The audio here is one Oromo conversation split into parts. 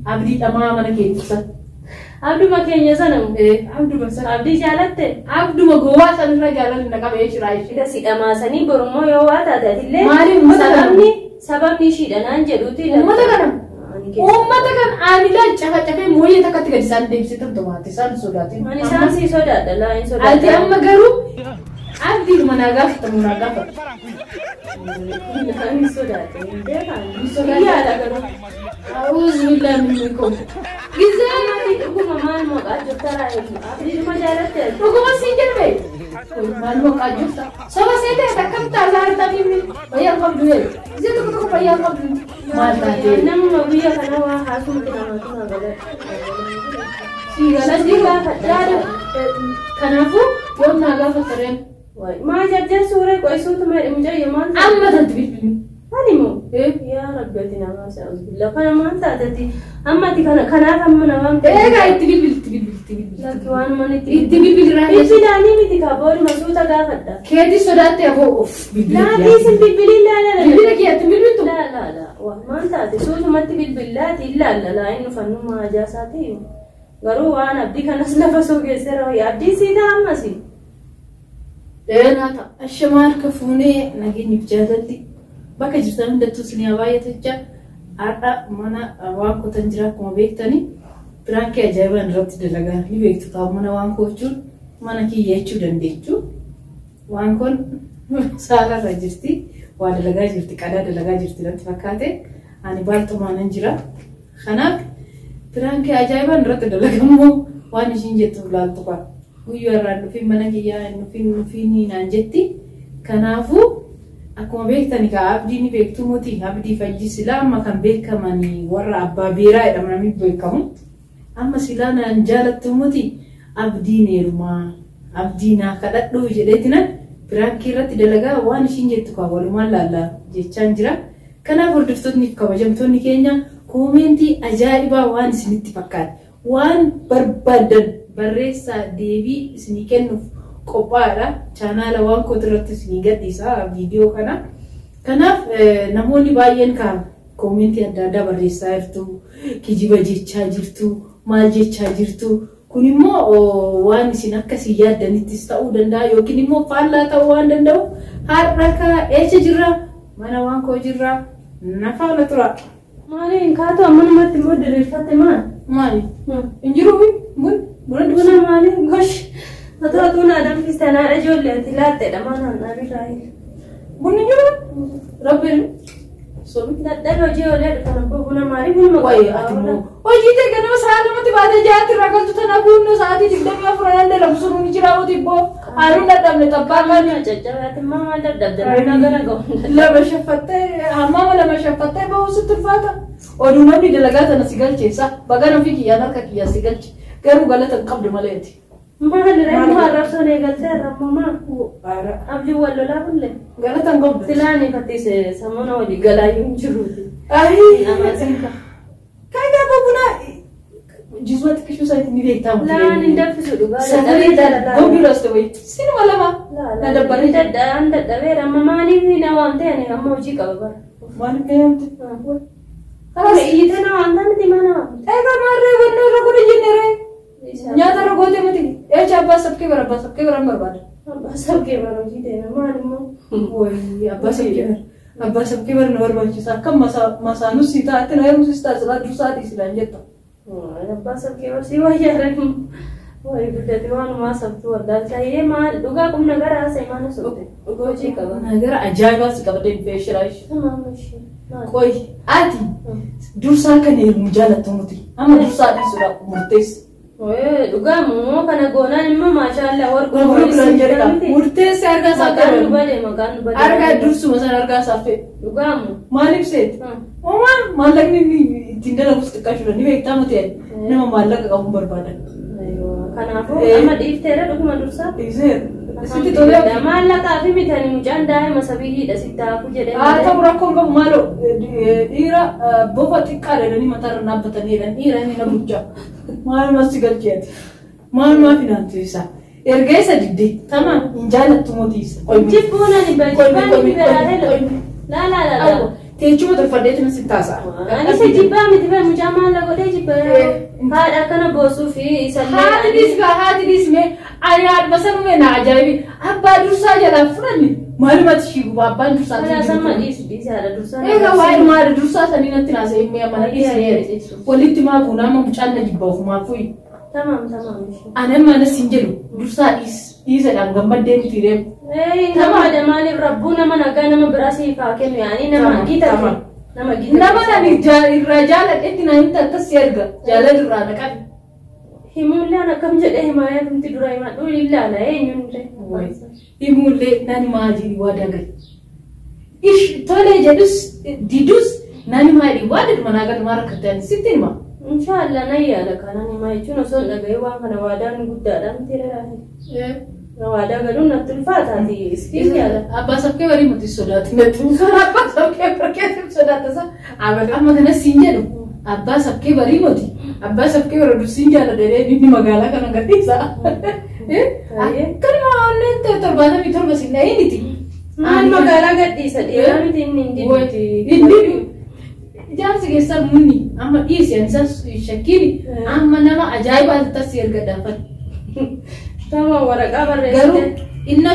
abdii dhamaa mana keessa. Abduma keenya sana Abduma sana. abdii jaalatte Abduma gowwaa sanirra jaalalli na qabee jira ishee. ida sidhamaasanii borummoo yoo waa taatatillee Maaliif uummata kana? sababni ishiidhanaan jedhuuti Uummata kana. Uummata kan aanilaan cafacafee mooyyee takkatti gadi isaan deebisee turtumaati isaan sodaatiin. Ani isaan sii sodaadha laa hin Ati sodaadha. amma garuu abdiidhuma naa gaafatamu naa gaafata. Ani sodaadha. Hin sodaadha. yaada garuu. Auzu billahi min minkum. Gizee namni dhuguma maal maqaa jirtara abdiidhuma jaalatte. Dhuguma siin jedhame. Maal maqaa jirta? Soba seetee akkam taasifamanii fayyaa qabdu jedhu. Gizee tokko tokko fayyaa qabdu. Maal taatee? Nama biyya kana waa haasumti namatti magalee. Siigalee gaafadha. Kanaafuu yoom naa gaafatareen? Maa jajjaa suuree qo'isuutu mucayyoo maal ta'e? Amma tanti bilbilni. Ani moo? Yaa rabbi namaa sa'uudhu. Kana maal taatati? Ammati kanaaf amma namaa Eegaa itti bilbilti. Lakki waan manitti. Itti bilbilirraa. Bilbilaanii miti kaaboori masuuta gaafadha. Keetii sodaattee afoo of bilbilaa. Laatii sin bilbilin laala. Bilbila keetti bilbiltu. Laala. Maal taate suutumatti bilbilaati ilaalla laa inni uffannu maajaasaati. Garuu waan abdii kanas lafa soogesseera abdii siitaa ammasi. Naata ashamaan ka fuunee nageenyif jaalalli bakka jirtan hundattuu sinii baay'atachaa har'a mana waan qotan jira akkuma beektanii biraankii ajaa'ibaan irratti dalagaa ni beektu taa'u mana waan kochuun mana kiyya jechuu dandeechuu waan kun saalarra jirti waa dalagaa jirti qadaa dalagaa jirti irratti fakkaate ani baalxumaanan jira kanaaf biraankii ajaa'ibaan irratti dalagamoo waan ishiin jettuuf laaltu qaba. Guyyaa irraan dhufee mana kiyyaa nufiin naan jetti. Kanaafuu akkuma beektani kaa abdii ni beektu muti abdii Fajjii silaa amma kan beekamanii warra abbaa beeraa jedhamanii beekamu. Amma silaa naan jaalattu muti abdii neerumaa abdii naa kadhadhuu jedheetinan biraankii irratti dalagaa waan ishiin jettu kaa walumaan laallaa jechaan jira. Kanaaf hordoftoonni fi kabajamtoonni keenya koomentii ajaa'ibaa waan isinitti fakkaate waan barbaadan barreessaa deebii isinii kennuuf qophaa'aadha. Chaanaala waan kooti irratti isinii gadhiisa viidiyoo kana. Kanaaf namoonni baay'een koomentii adda addaa barreessaa jirtu, kijiba jechaa jirtu, maal jechaa jirtu. Kun immoo waan isin akkasii yaaddanittis ta'uu danda'a yookiin immoo faallaa ta'uu waan danda'u. Har'a eessa jirra? Mana waan koo jirra. Na faana tura. Maaliin kaatu amma namatti immoo diriirfatte maal? Maali? Injiruufi? Buna maaliin gosh. Otoo tuun adam kristaanaa ijoollee ati laatteedha maanaan dhaabirraa. Bunni jiru? Rabbiin. Sobi. Dadhabee hojii oolee dhufan buna maalii buna Wayii ati immoo. Hojii ta'e ganama sa'a lamatti baatee jaatti irraa galtu tana buunna sa'aatii 24 lamsuun ni jira oti ibboo. Haaruun dadhabne tabbaa maali? Caccabaatti immoo maal dadhabde gara gahu. Lama shaffattee hammaama lama shaffattee bahuu sitti ulfaata. Oduu namni dalagaa tana si galcheessa. Bagana fi kiyyaan harka kiyyaa si galche. Garuu galata hin qabdu maleeti. Maali reefu harrabsoon eegaltee rammamaa. Abdii wal lolaa bulle. Galata hin qabdu. Silaanii fattise sammuna walii galaa hin jiruuti. Ayi. Amasinka. Kaya babuna jiswati kishu sa ni beektamu. Laan hin danfisu dhugaa. Safari gombi raste wayi. Sinuma lama. Na dabbari Daddaan dadhabeera amma maaliif na waan ta'e amma hojii qaba bara. maaliif beeyamte? Kama iyyita na waan ta'e mana. Eega maarree wanna irra godhe jennere. Nyaata irra goote miti. Eecha abbaa sabkee bara barbaada. Abbaa sabkee bara hojii ta'e maal immoo. Wayi abbaa sabkee bara. Abbaa sabkee bara na barbaachisa. Akkam masaanus si taate na heerumsis taasisa dursaatii silaan jetta. Abbaa sabkee bara si wayyaadha. Wayi guddate waanuma sabtu waldaa ta'ee maal dhugaa qubna gara asee maana sote. Hojii qaba. Nagara ajaa'ibaa si qabdee hin feeshiraashi. Maamishi. Koi ati dursaa kan heerumu jaalattu muti. Amma dursaa dhiisudha murteessa. Dhugaa moo kana goonaan immoo maashaallah warquu Gurguraan jedha. Murteessi argaa isaa maqaan dubale maqaan dubale. Argaa dursuma san argaa isaa fe. Dhugaa moo. Maaliif seeti? Uumaan maallaqni ittiin dalagus xiqqaashudha ni beektaa muti nama maallaqa qabuun barbaadan. Kanaafuu amma dhiifteera dhuguma dursaa. Dhiiseera. Sitti tolee. Maallaqaa fi bitanii mucaan daa'ima sabiiliidha sittaafu jedhee. Haa ta'u rakkoon qabu maaloo dhiira bofa xiqqaa dhalanii mataarra dhaabbatanii jedhan dhiira inni na bulchaa. Maalumaa si galcheeti. Maalumaa finaansiisa. Erga isa diddee tamaa hin jaalattu mootiisa. Jibbuuna ni baay'ee baay'ee biraadhe. Laa. teechuma tolfadheetu na sittaasa. Ani se jibbaa miti bee mucaa maal la godhee jibba haadha akkana boosuu fi isallee. Haati dis mee ani haadha sanumee na ajaa'ibi abbaa dursaa jalaa fudhanni maalumatti shiigu abbaan dursaa. Kana sama dhiisi haadha dursaa. Egaa waa'ee haadha dursaa sanii natti naasa'e mee mana dhiisi walitti maakuu nama mucaan na jibba ofumaa fuyi. Tamam. Anan mana siin jedhu dursaa dhiisadhaan gammaddee miti deemu. Nama maaliif rabbuu nama nagaa nama biraa siif haa kennu yaani nama gita nama nani irraa jaaladhetti na himta akkas erga jaalala irraa naqan himulleen akkam jedhee himaayyaa tumti dura himadhu ilaala eenyuun himullee nani maajii waa dagal ish tolee jedhus didus nani maadhi waa daduma naa gaduma rakkatanii sitti hima. Inshaallah na yaala kana himaa jechuun osoo dhaga'ee waan kana waadaan guddaadhaan tiree waadaa galuun natti ulfaataati iskiin yaala. Abbaa sabkee barii mati sodaati natti abbaa sabkee barkeetti sodaatasa amma kana siin jedhu abbaa sabkee barii mati abbaa sabkee bara dursiin jaaladhee inni magaalaa kana gadhiisa. Kanuma onneen 77 siin dha'initi. Ani magaalaa gadhiisa dhiiraa miti inni ijaarsi keessaa munni amma dhiisi ansas shakkiini amma nama ajaa'ibaa tasii erga daafan. Sama waraqaa barreessite. Inna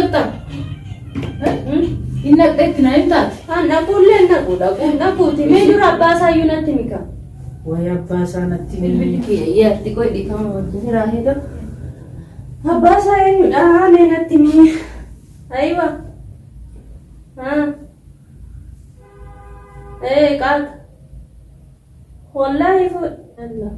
itti na himtaati. Dhaquullee dhaquuti. Mee dura abbaa isaa iyyuu natti mika. Wayi abbaa isaa natti bilbilli kiyya yaatti qoy dhiifama wajjin raahedha. Abbaa isaa eenyudha mee natti mii. Aywa. Qaata. Wallaahi fuudha.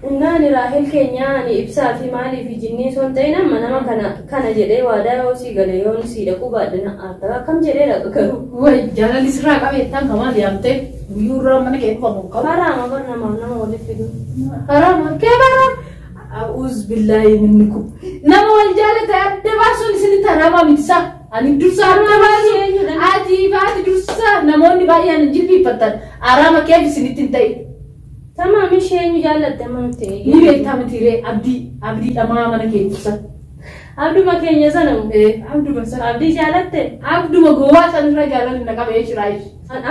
Innani raahel keenyaani ibsaa fi maalii fi jinnii son ta'in amma nama kana jedhee waadaa yoo sii galee yoo sii dhaquu baadhina adda akkam jedhee dhaqa garuu. Wayi jaalalli sirraa qabeettaan kamaal yaamtee guyyuurraa mana kee dhufamu qabu. Haraama bar nama waliif fidu. Haraama kee baraa. A'uuz billaahi minnikum. Nama wal jaalata adda baasuun isinitti haraama mitisaa. Ani dursaa adda baasu. Ati dursaa namoonni baay'een jilbiiffatan haraama keef isinitti hin ta'in. Tamam isheen jaallatte amanti. Ni beektaa mitiiree abdii dhamaa mana keessa. Abduma keenya sana abduma sana. Abdii jaalatte. Abduma gowwaa sanirra jaalalli na qabee shiraayi.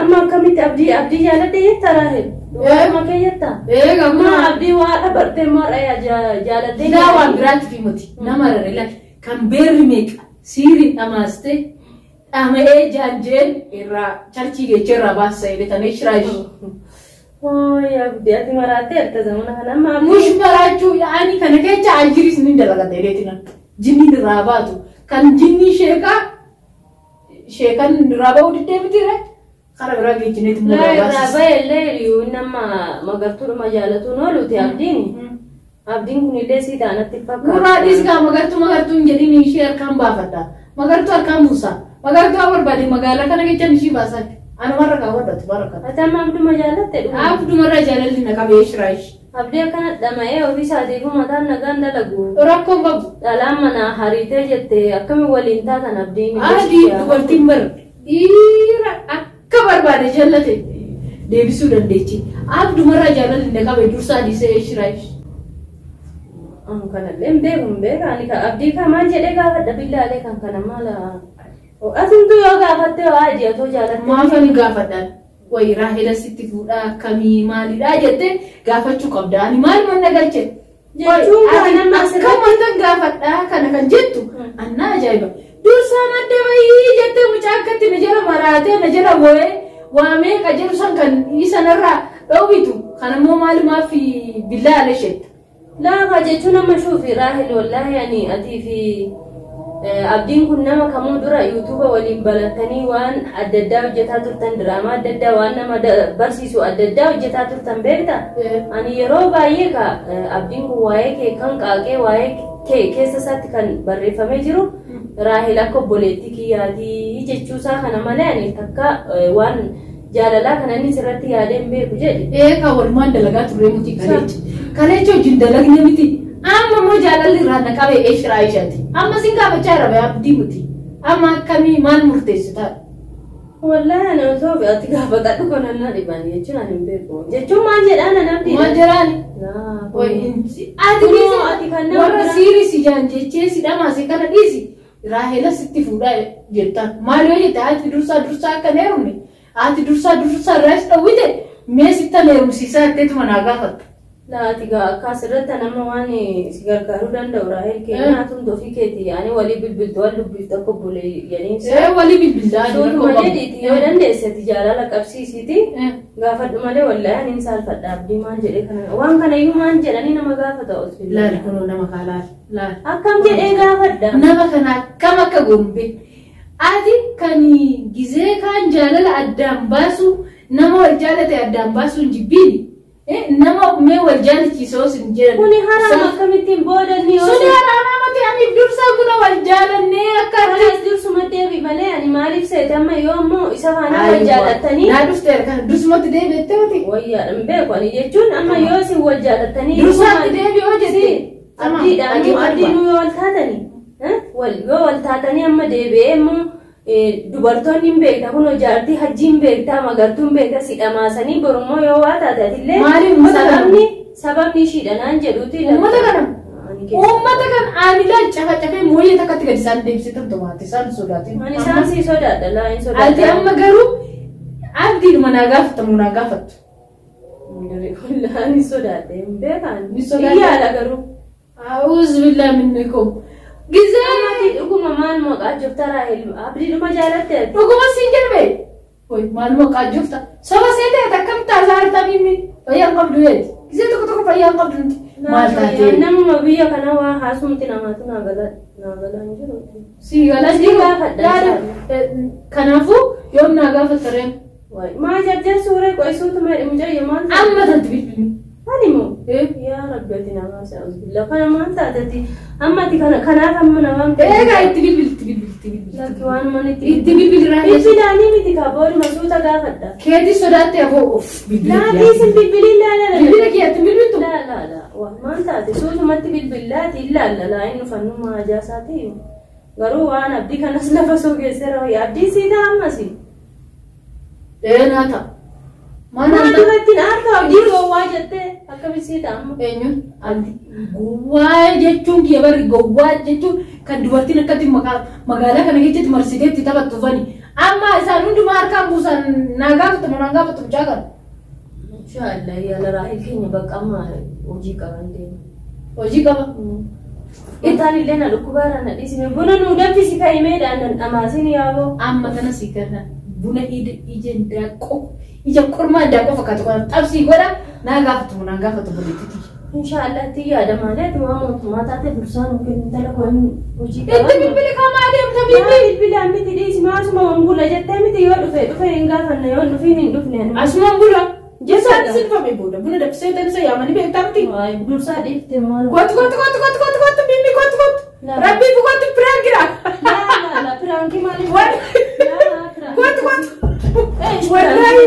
Amma akkamitti abdii jaalatte jetta raahel. Abduma keeyyetta. Gammaa abdii waa dhabartee mar'a jaalatte. Daa waan biraatti fi miti nama rarrela kan beerri meeqa siiri dhamaaste dhama'ee jaanjeen irraa charchii geecheerraa baasa jedhetanii shiraayi. Ya guddi ati maraatee erga zamana kana amma mush maraachuu yaani kana kecha aljiris ni dalagate deetina jinni irraa baatu kan jinni sheekan irraa ba'uu diddee mitire kana biraa geejjineeti irraa ba'ellee iyyuu nama magartuudhuma jaalatuun ooluuti abdiin kun illee sii taanatti fakkaata. Muraadis gaa magartuu hin jedhin ishee harkaan baafadha magartuu harkaan buusa magartuu barbaade magaalaa kana kecha ishii baasan. Anu marra kaawwadhatu baraka. Atama abduma jaalatte dhufu. Abdumarra jaalalli na qabee shiraayi. Abdii akkana dhama'ee ofiisaatii mataan nagaan dalagu. Rakkoon babu. Dhalaan mana hariitee jettee akkami waliin taatan abdiin. Adii dubartiin bar dhiira akka barbaade jaallate deebisuu dandeechi. Abdumarra jaalalli na qabee dursaa dhiisee shiraayi. Kanallee hin beeku ani abdii kan maal jedhee gaafadha billaalee kan kana maala. Asintu yoo gaafatte waa ajjeetoo jaalatte. Maafani gaafadhaan wayi raahela sitti fuudhaa akkamii maalidhaa jettee gaafachuu qabda. Ani maal manna galche. Jechuun kana akka gaafadhaa kana kan jettu annaa ajaa'iba. Dursaa madda wayii jettee mucaa akkatti na jala maraatee na jala bu'ee waamee qajeelu san kan isanarraa dhowwitu kanammoo maalumaaf billaa alashetta. Laafa jechuun amma shuufi raahel wallaahi ani atii fi abdiin kun nama kamuu dura yuutuuba waliin balatanii waan adda addaa hojjetaa turtan diraamaa adda addaa waan nama barsiisu adda addaa hojjetaa turtan beekta. Ani yeroo baay'ee ka abdiin kun waa'ee kee kan qaaqee waa'ee kee keessa isaatti kan barreeffamee jiru raahel akka obboleettii kiyyaatii jechuusaa kana malee ani takka waan jaalalaa kana inni sirratti yaadee hin beeku jedhe. Ka walumaan dalagaa turre muti kaleecha wajjin dalagne miti. Amma mo jaalalli irraa na qabee shiraayishaati. Amma sin gaafachaa jira abdii muti. Amma akkamii maal murteessitaa? Wallaahi ana osoo ati gaafadhu kanannaa dhibanii jechuun ani hin beeku. Jechuun maal jedhaan ana abdii? Maal jedhaani? Ati kan warra siirii si jaan jechee si dhamaase kana dhiisi. Raahela sitti fuudhaa jettaan. Maal yoo jette ati dursaa akka neerumne ati dursaa irraas dhawwite mee sitta neerumsiisaa jetteetuma naa gaafatta. Laati akkas irratti nama waan si gargaaruu danda'u Raahel keenyaatuun ofii keetii yaani walii bilbiltu wal dubbiftu akka bulee jedhanii. Walii bilbilaa sootuma jedhiiti yoo dandeessati jaalala qabsiisiiti gaafadhu malee wallaahi ani saalfadha abdii maan jedhee kana waan kana iyyuu maan jedhanii nama gaafata osoo. Laal kunoo nama kaa laal. Akkam jedhee gaafadha. Nama kana akkam akka gombe. Ati kan gizee kaan jaalala addaan baasu nama wal jaalate addaan baasu hin jibbiini. Nama mee wal jaalachiisoo sin jedhan. Kuni haraam akkamittiin boodanii yoo. Suni haraam mati ani dursa guna wal jaalannee akka anis dursuma deebi malee ani maaliif seete amma yoo ammoo isa faana wal jaalattanii. Naa dhufteera kan dursumatti deebi'ettee miti. Wayyaadhaan beeku ani jechuun amma yoo isin wal jaalattanii. Dursatti deebi'oo jettee. Abdiidhaan yoo wal taatanii. Yoo wal taatanii amma deebi'ee immoo. Dubartoonni hin beekta kun jaartii hajjii hin beekta magartuu hin beekta sidhamaasanii borummoo yoo waa taatatillee sababni ishiidhanaan jedhuuti. Uummata kan aanilaan cafacafee mooyyee takkatti gadi isaan deebisitan tomaate isaan sodaatin. Ani isaan sii sodaadha laa hin sodaadha. Ati amma garuu abdiidhuma naa gaafatamu naa gaafattu. Laa ni sodaadha hin beekan. Iyyaadha garuu. Awuuz billaa minni koo. Gizee dhuguma maal maqaa jirta Raahel abdiidhuma jaalatte. Dhuguma siin jedhame. Hoy maal maqaa jirta. Saba seetee akkam taasaartanii min fayyaa qabdu yeeti. Gizee tokko fayyaa qabdu nuti. Maal taatee. Namuma biyya kana waa haasumti namaatu naa gala hin jiru. Si gala si gaafadha. Kanaafuu yoom naa gaafatta reen. Maa jarjar suuree qo'isuutu mucayyoo maal. Amma tanti bilbilni. Halimu yaa rabbi nama sa'uudilla kana maal taatati ammati kanaaf amma namaan eegaa itti bilbilti lakki waan manitti itti bilbilirraa bilbilaanii miti kaboori masuuta gaafadha keeti sodaatte afoo of laatii sin bilbilin laala bilbila keetti bilbiltu laala waan maal taate suutumatti bilbillaati ilaalla laayin dhufannummaa ajaasaati garuu waan abdii kanas lafa soo geessera abdii siitaa ammasi naata mana duratti naarta abdii gowwaa jettee akkamitti amma eenyuun abdii gowwaa jechuun kiyya barri gowwaa jechuun kan dubartiin akkatti magaalaa kana keessatti marsiteetti taphattuufani amma isaan hundumaa harkaan buusan naa gaafatu mucaa kana. Inshaallah yaala Raahel keenya bakka amma hojii qaban deema. Hojii qaba. Itaan illee na dhukkubaara na dhiisime buna nuu danfisi kaa'imeedhaan dhamaasin yaaboo. Amma kana si kana buna ija daaqoo. Ija kurma daaqoo fakkaatu kana xabsii godha naa gaafatu buleetti. Inshaallah itti yaada malee waan mootummaa taate dursaan yookiin intala waan hojii qaban. Itti bilbili kamaa deemta bilbilaan miti dhiisima asuma wangula jettee miti yoo dhufe hin gaafanne yoo dhufiin hin dhufne. Asuma wangula. Jessaan silfame booda buna dabsee dabsee yaamanii beektamti. Dursaa dhiifte maal. Kotu bimbi kotu. Rabbii bukotu piraankiidha. Laa piraanki maaliif. Kotu. Wallahi.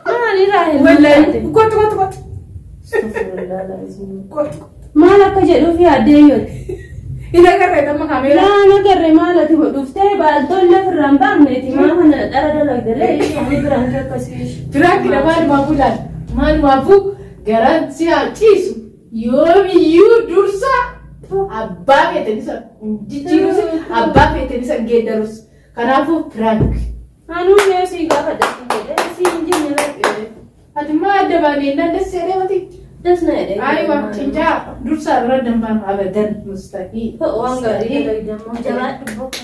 Maali Raahel. Wallahi. Kotu. Maal akka jedhuuf yaaddee yooti. Ina garree tamma kameera. Laana garree maalati dhuftee baaltoon lafirraan baafneeti maa kana dhara dalagdalee ishee piraanki akkasii. Piraankiidha maalumaafuu garaan si haciisu yoomiyyuu dursa abbaa feetenisa jijjiirus abbaa feetenisa geeddarus kanaafuu piraanki. Anuu mee si gaafadha si hin jenne lakkee. Ati maa adda baanee nan dasseedhee mati. Dasna jedhee. Ayiwa cincaa dursa irra dambaan abadan mustaqii. Waan gaarii dalagdamoo jabaadhu bokka.